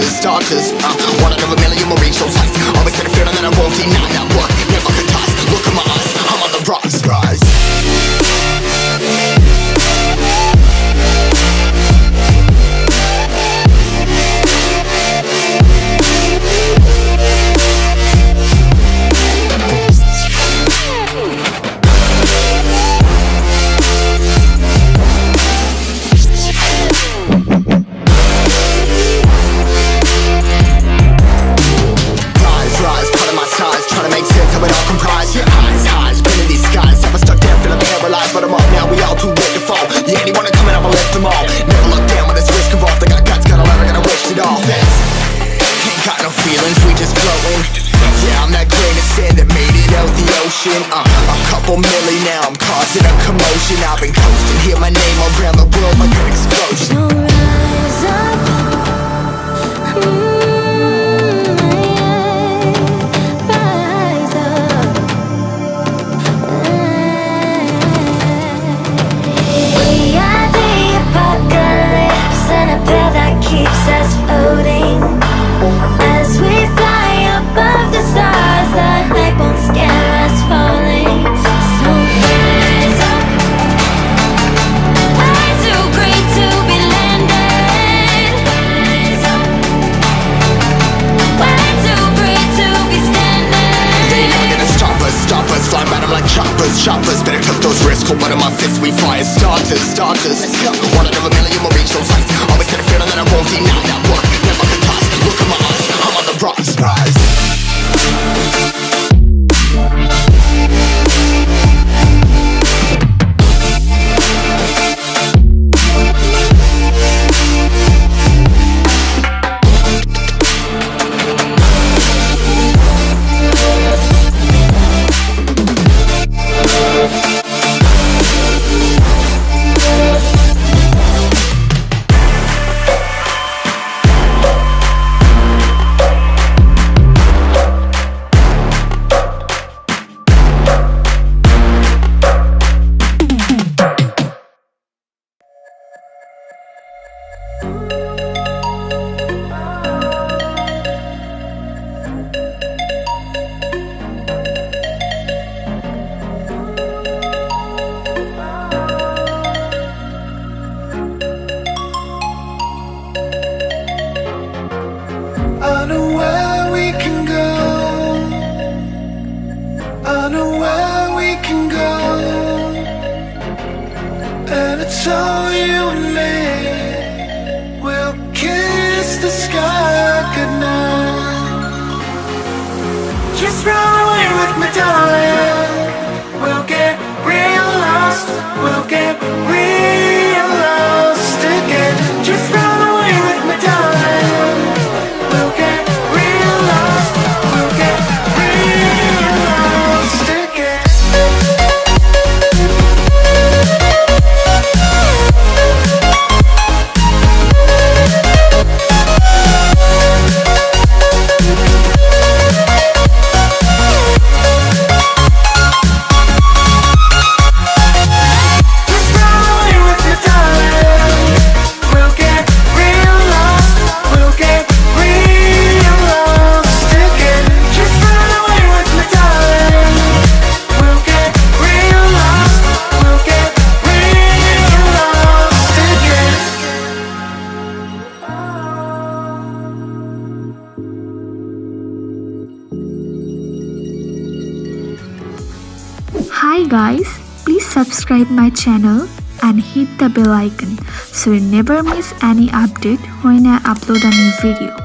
starters. One out of a million will reach those heights. Always had a feeling that I won't deny that work. Never could toss. Look in my eyes, I'm on the rise. A couple milli now, I'm causing a commotion. I've been coasting, hear my name around the world like an explosion. So rise up, rise up. We are the apocalypse, and a pill that keeps us floating. As we fly above the stars, the hype won't scare us falling. So rise up. Way too great to be landed. Rise up. Way too great to be standing. They ain't never gonna stop us. Flying by them like choppers. Better took those risks, hold one of my fists, we fire starters. Let's go. One out of a million will reach those heights. Always had a feeling that I won't deny that work. Never could toss. Look in my eyes, I'm on the rise. I know where we can go. I know where we can go. And it's all you and me. We'll kiss the sky goodnight. Just run away with me, darling. We'll get real lost. We'll get real lost again. Just run away with me, darling. We'll get real lost. We'll get real lost again. Just run away with me, darling. We'll get real lost. We'll get real lost again. Just run away with me, darling. We'll get real lost. We'll get real lost again. Hi guys, please subscribe my channel and hit the bell icon so you never miss any update when I upload a new video.